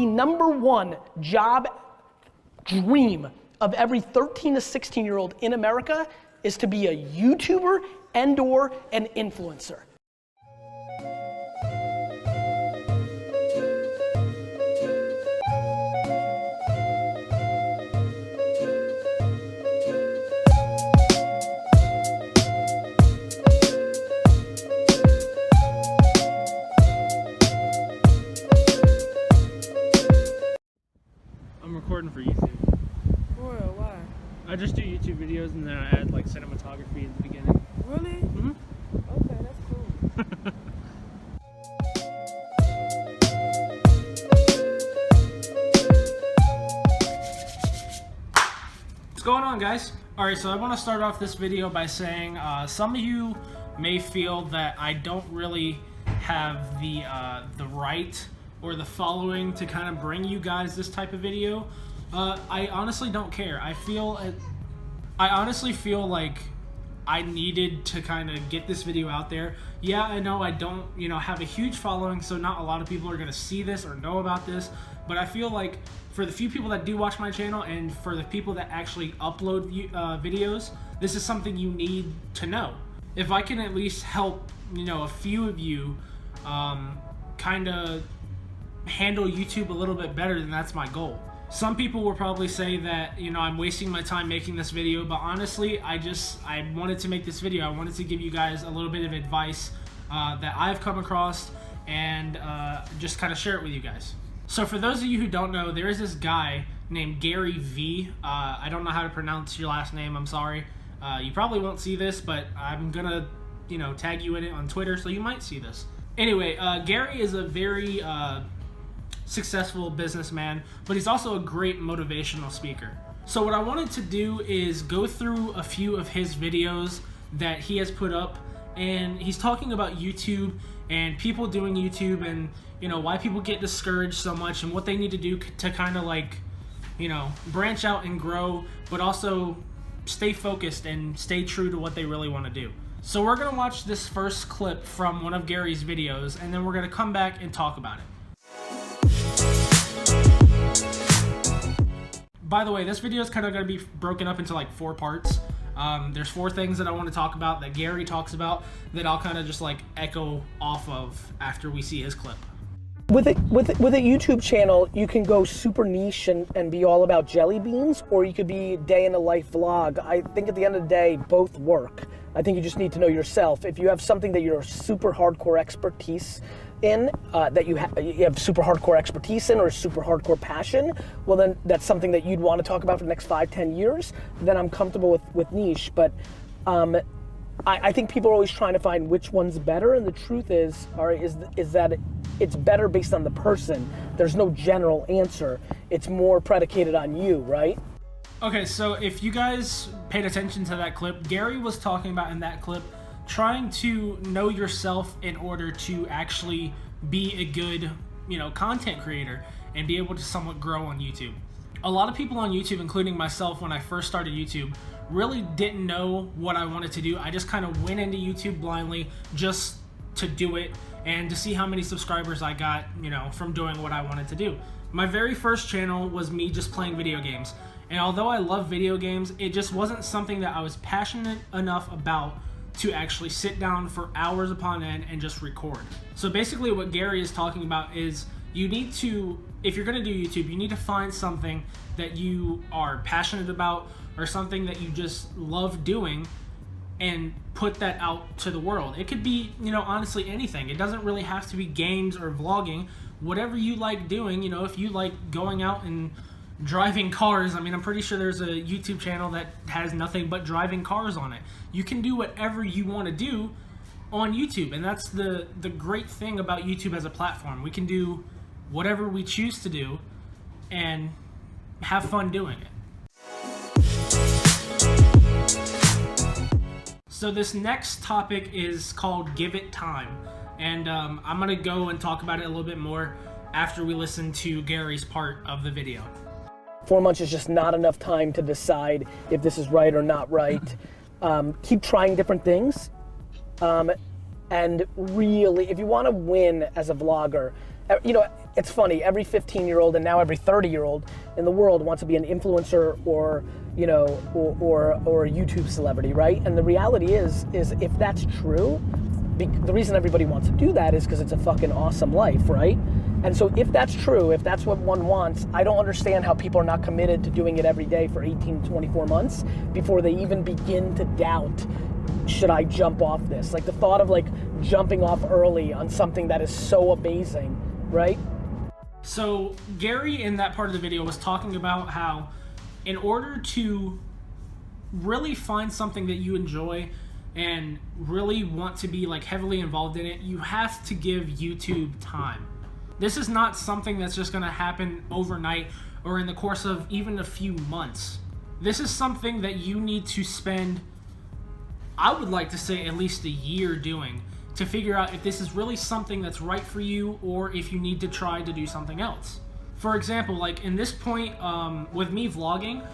The #1 job dream of every 13 to 16-year-old in America is to be a YouTuber and/or an influencer. I'm recording for YouTube. For real, why? I just do YouTube videos and then I add like cinematography in the beginning. Really? Mm-hmm. Okay, that's cool. What's going on, guys? Alright, so I want to start off this video by saying some of you may feel that I don't really have the right or the following to kind of bring you guys this type of video. I honestly don't care. I honestly feel like I needed to kind of get this video out there. Yeah, I know I don't, have a huge following, so not a lot of people are gonna see this or know about this, but I feel like for the few people that do watch my channel and for the people that actually upload videos, this is something you need to know. If I can at least help, a few of you kind of handle YouTube a little bit better, then that's my goal. Some people will probably say that, I'm wasting my time making this video, but honestly, I wanted to make this video. I wanted to give you guys a little bit of advice that I've come across and just kind of share it with you guys. So for those of you who don't know, there is this guy named Gary V. I don't know how to pronounce your last name, I'm sorry. You probably won't see this, but I'm gonna, tag you in it on Twitter, so you might see this. Anyway, Gary is a very successful businessman, but he's also a great motivational speaker. So what I wanted to do is go through a few of his videos that he has put up, and he's talking about YouTube and people doing YouTube and why people get discouraged so much and what they need to do to kind of like branch out and grow, but also stay focused and stay true to what they really want to do. So we're gonna watch this first clip from one of Gary's videos, and then we're gonna come back and talk about it. By the way, this video is kind of going to be broken up into like 4 parts. There's 4 things that I want to talk about that Gary talks about that I'll kind of just like echo off of after we see his clip. With a YouTube channel, you can go super niche and be all about jelly beans, or you could be day in a life vlog. I think at the end of the day, both work. I think you just need to know yourself. If you have something that you're super hardcore expertise in, that you have super hardcore expertise in or super hardcore passion, well then that's something that you'd want to talk about for the next 5-10 years, then I'm comfortable with niche. But I think people are always trying to find which one's better, and the truth is that it's better based on the person. There's no general answer. It's more predicated on you, right? Okay, so if you guys paid attention to that clip, Gary was talking about in that clip trying to know yourself in order to actually be a good, content creator and be able to somewhat grow on YouTube. A lot of people on YouTube, including myself when I first started YouTube, really didn't know what I wanted to do. I just kind of went into YouTube blindly just to do it and to see how many subscribers I got, from doing what I wanted to do. My very first channel was me just playing video games. And although I love video games, it just wasn't something that I was passionate enough about to actually sit down for hours upon end and just record. So basically what Gary is talking about is you need to, if you're gonna do YouTube, you need to find something that you are passionate about or something that you just love doing and put that out to the world. It could be, honestly anything. It doesn't really have to be games or vlogging. Whatever you like doing, if you like going out and driving cars, I'm pretty sure there's a YouTube channel that has nothing but driving cars on it. You can do whatever you want to do on YouTube, and that's the great thing about YouTube as a platform. We can do whatever we choose to do and have fun doing it. So this next topic is called Give It Time, and I'm gonna go and talk about it a little bit more after we listen to Gary's part of the video. 4 months is just not enough time to decide if this is right or not right. Keep trying different things. And really, if you want to win as a vlogger, You know, it's funny, every 15-year-old and now every 30-year-old in the world wants to be an influencer or, you know, or a YouTube celebrity, right? And the reality is if that's true, the reason everybody wants to do that is because it's a fucking awesome life, right? And so if that's true, if that's what one wants, I don't understand how people are not committed to doing it every day for 18 to 24 months before they even begin to doubt, should I jump off this? Like the thought of like jumping off early on something that is so amazing, right? So Gary in that part of the video was talking about how in order to really find something that you enjoy and really want to be like heavily involved in it, you have to give YouTube time. This is not something that's just gonna happen overnight or in the course of even a few months. This is something that you need to spend, I would like to say, at least a year doing to figure out if this is really something that's right for you or if you need to try to do something else. For example, like in this point with me vlogging,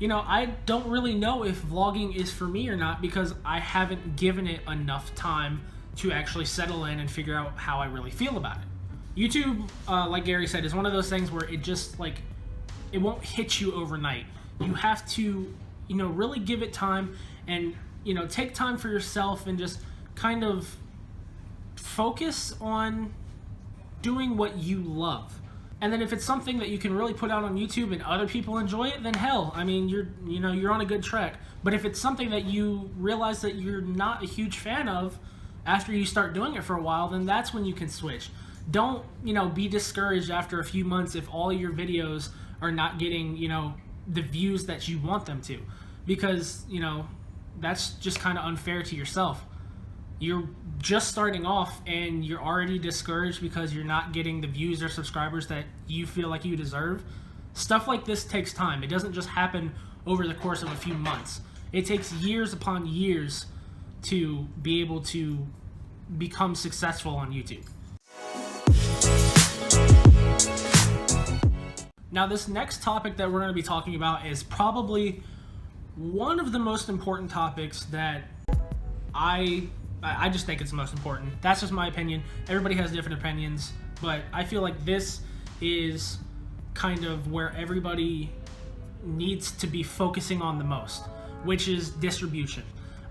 you know, I don't really know if vlogging is for me or not because I haven't given it enough time to actually settle in and figure out how I really feel about it. YouTube, like Gary said, is one of those things where it just like, it won't hit you overnight. You have to, you know, really give it time and, you know, take time for yourself and just kind of focus on doing what you love. And then if it's something that you can really put out on YouTube and other people enjoy it, then hell, I mean, you're on a good track. But if it's something that you realize that you're not a huge fan of after you start doing it for a while, then that's when you can switch. Don't, you know, be discouraged after a few months if all your videos are not getting, you know, the views that you want them to, because, you know, that's just kind of unfair to yourself. You're just starting off and you're already discouraged because you're not getting the views or subscribers that you feel like you deserve. Stuff like this takes time. It doesn't just happen over the course of a few months. It takes years upon years to be able to become successful on YouTube. Now, this next topic that we're going to be talking about is probably one of the most important topics that I just think it's the most important. That's just my opinion. Everybody has different opinions, but I feel like this is kind of where everybody needs to be focusing on the most, which is distribution.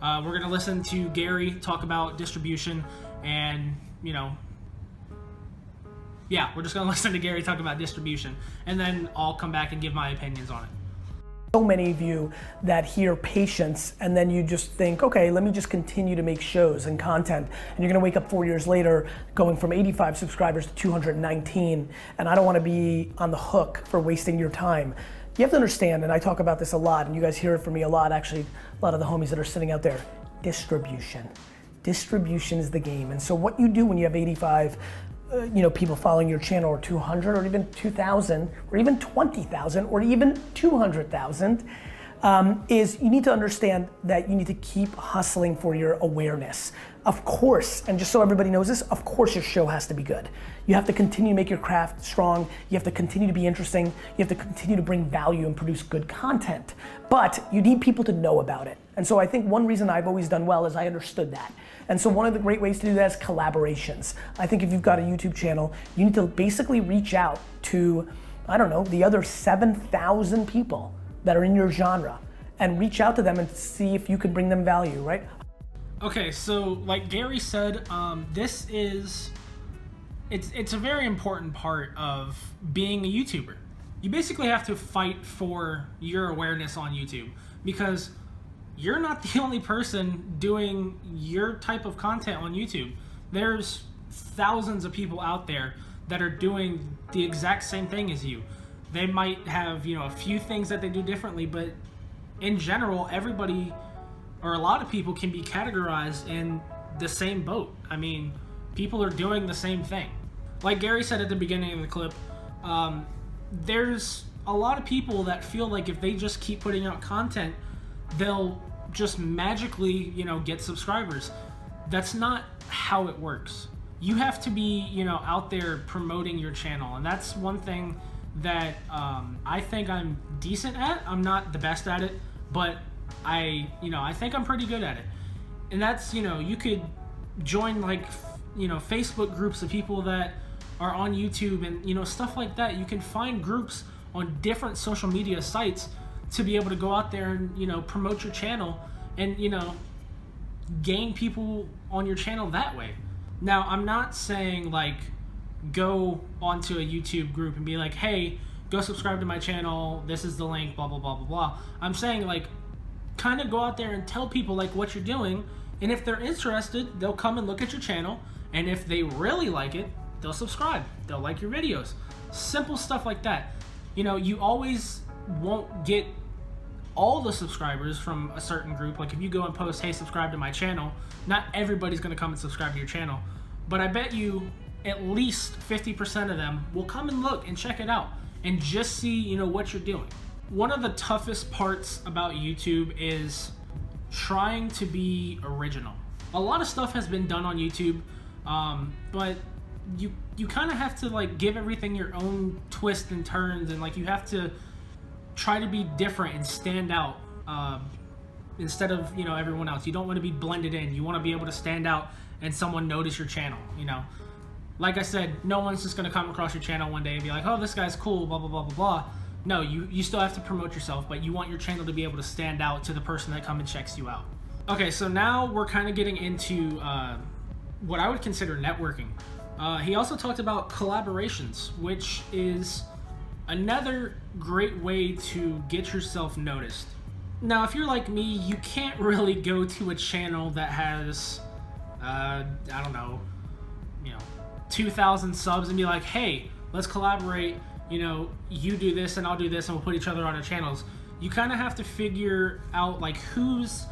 We're going to listen to Gary talk about distribution and, you know, yeah, we're just going to listen to Gary talk about distribution, and then I'll come back and give my opinions on it. So many of you that hear patience and then you just think, okay, let me just continue to make shows and content, and you're gonna wake up 4 years later going from 85 subscribers to 219, and I don't wanna be on the hook for wasting your time. You have to understand, and I talk about this a lot, and you guys hear it from me a lot, actually, a lot of the homies that are sitting out there, distribution. Distribution is the game, and so what you do when you have 85 you know, people following your channel, or 200, or even 2,000, or even 20,000, or even 200,000, is you need to understand that you need to keep hustling for your awareness. Of course, and just so everybody knows this, of course your show has to be good. You have to continue to make your craft strong. You have to continue to be interesting. You have to continue to bring value and produce good content. But you need people to know about it. And so I think one reason I've always done well is I understood that. And so one of the great ways to do that is collaborations. I think if you've got a YouTube channel, you need to basically reach out to, I don't know, the other 7,000 people that are in your genre and reach out to them and see if you can bring them value, right? Okay, so like Gary said, it's a very important part of being a YouTuber. You basically have to fight for your awareness on YouTube because you're not the only person doing your type of content on YouTube. There's thousands of people out there that are doing the exact same thing as you. They might have, you know, a few things that they do differently, but in general, everybody or a lot of people can be categorized in the same boat. I mean, people are doing the same thing. Like Gary said at the beginning of the clip, there's a lot of people that feel like if they just keep putting out content, they'll just magically, you know, get subscribers. That's not how it works. You have to be, you know, out there promoting your channel, and that's one thing that I think I'm decent at. I'm not the best at it, but I think I'm pretty good at it. And that's, you know, you could join like, you know, Facebook groups of people that are on YouTube and, you know, stuff like that. You can find groups on different social media sites to be able to go out there and, you know, promote your channel and, you know, gain people on your channel that way. Now, I'm not saying like go onto a YouTube group and be like, hey, go subscribe to my channel, this is the link, blah, blah, blah, blah, blah. I'm saying like kind of go out there and tell people like what you're doing, and if they're interested, they'll come and look at your channel, and if they really like it, they'll subscribe, they'll like your videos. Simple stuff like that. You know, you always won't get all the subscribers from a certain group. Like if you go and post, hey, subscribe to my channel, not everybody's gonna come and subscribe to your channel, but I bet you at least 50% of them will come and look and check it out and just see, you know, what you're doing. One of the toughest parts about YouTube is trying to be original. A lot of stuff has been done on YouTube, but you kind of have to like give everything your own twist and turns, and like you have to try to be different and stand out instead of, you know, everyone else. You don't want to be blended in. You want to be able to stand out and someone notice your channel, you know. Like I said, no one's just going to come across your channel one day and be like, oh, this guy's cool, blah, blah, blah, blah, blah. No, you still have to promote yourself, but you want your channel to be able to stand out to the person that comes and checks you out. Okay, so now we're kind of getting into what I would consider networking. He also talked about collaborations, which is another great way to get yourself noticed. Now, if you're like me, you can't really go to a channel that has, I don't know, 2,000 subs and be like, hey, let's collaborate, you know, you do this and I'll do this and we'll put each other on our channels. You kind of have to figure out like who's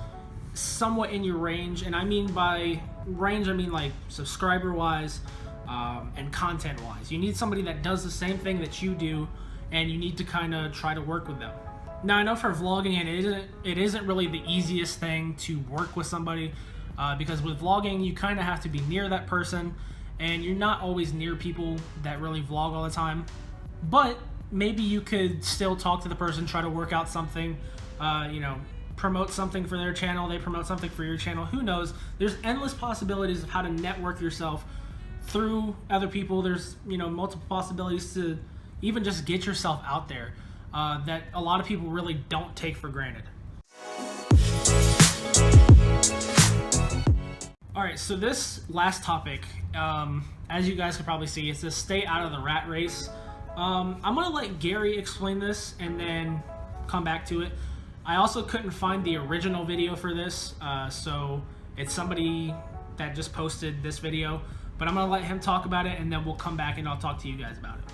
somewhat in your range, and I mean by range, I mean like subscriber wise and content wise. You need somebody that does the same thing that you do, and you need to kind of try to work with them. Now, I know for vlogging it isn't really the easiest thing to work with somebody because with vlogging you kind of have to be near that person, and you're not always near people that really vlog all the time. But maybe you could still talk to the person, try to work out something, you know, promote something for their channel, they promote something for your channel, who knows. There's endless possibilities of how to network yourself through other people. There's, you know, multiple possibilities to even just get yourself out there that a lot of people really don't take for granted. All right, so this last topic, as you guys can probably see, is to stay out of the rat race. I'm gonna let Gary explain this and then come back to it. I also couldn't find the original video for this, so it's somebody that just posted this video, but I'm gonna let him talk about it and then we'll come back and I'll talk to you guys about it.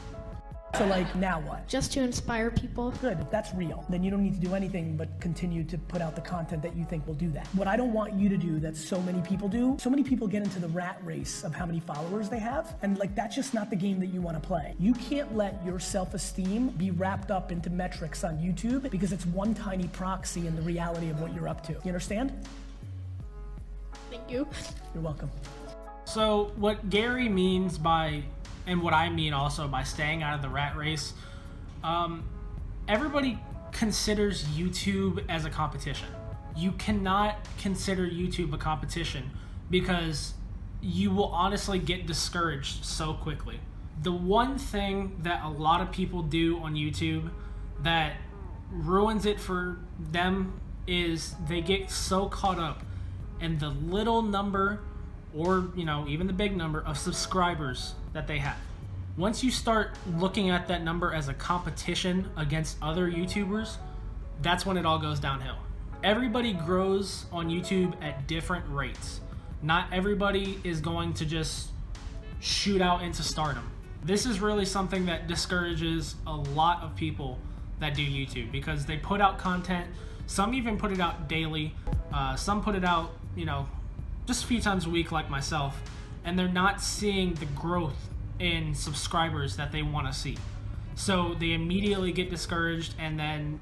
So like, now what? Just to inspire people. Good, if that's real, then you don't need to do anything but continue to put out the content that you think will do that. What I don't want you to do that so many people do, so many people get into the rat race of how many followers they have, and like that's just not the game that you want to play. You can't let your self-esteem be wrapped up into metrics on YouTube because it's one tiny proxy in the reality of what you're up to. You understand? Thank you. You're welcome. So what Gary means by, and what I mean also by staying out of the rat race, everybody considers YouTube as a competition. You cannot consider YouTube a competition because you will honestly get discouraged so quickly. The one thing that a lot of people do on YouTube that ruins it for them is they get so caught up in the little number, or, you know, even the big number of subscribers that they have. Once you start looking at that number as a competition against other YouTubers, that's when it all goes downhill. Everybody grows on YouTube at different rates. Not everybody is going to just shoot out into stardom. This is really something that discourages a lot of people that do YouTube because they put out content. Some even put it out daily. Some put it out, you know, just a few times a week like myself, and they're not seeing the growth in subscribers that they want to see. So they immediately get discouraged, and then,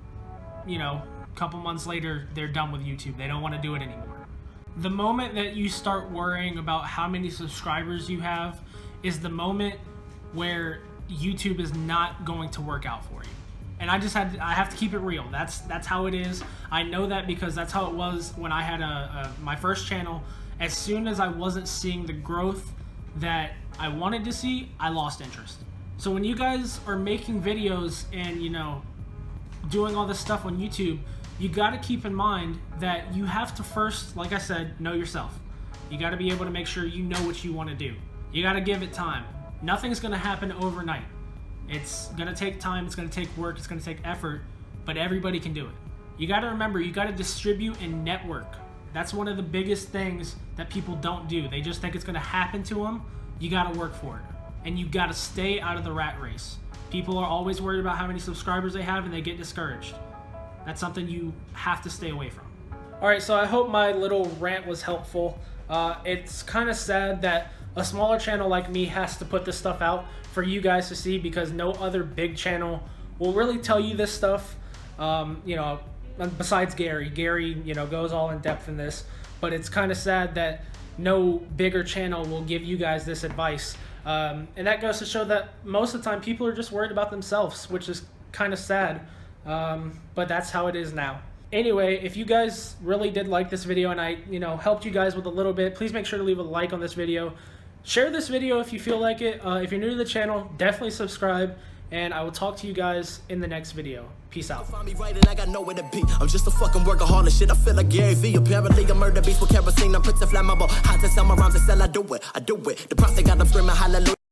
you know, a couple months later, they're done with YouTube. They don't want to do it anymore. The moment that you start worrying about how many subscribers you have is the moment where YouTube is not going to work out for you. And I have to keep it real. That's how it is. I know that because that's how it was when I had my first channel. As soon as I wasn't seeing the growth that I wanted to see, I lost interest. So when you guys are making videos and, you know, doing all this stuff on YouTube, you got to keep in mind that you have to first, like I said, know yourself. You got to be able to make sure you know what you want to do. You got to give it time. Nothing's going to happen overnight. It's going to take time, it's going to take work, it's going to take effort, but everybody can do it. You got to remember, you got to distribute and network. That's one of the biggest things that people don't do. They just think it's going to happen to them. You got to work for it. And you got to stay out of the rat race. People are always worried about how many subscribers they have and they get discouraged. That's something you have to stay away from. All right, so I hope my little rant was helpful. It's kind of sad that a smaller channel like me has to put this stuff out for you guys to see, because no other big channel will really tell you this stuff. You know, besides Gary, you know, goes all in depth in this, but it's kind of sad that no bigger channel will give you guys this advice. And that goes to show that most of the time people are just worried about themselves, which is kind of sad. But that's how it is now. Anyway, if you guys really did like this video and I, you know, helped you guys with a little bit, please make sure to leave a like on this video. Share this video if you feel like it. If you're new to the channel, definitely subscribe, and I will talk to you guys in the next video. Peace out. Find me right and I got nowhere to be. I'm just a fucking workaholic. Shit, I feel like Gary V. Apparently a murder beast with kerosene. I'm pretty flammable. Hot to sell my rhymes and sell. I do it. The prophet got them screaming hallelujah.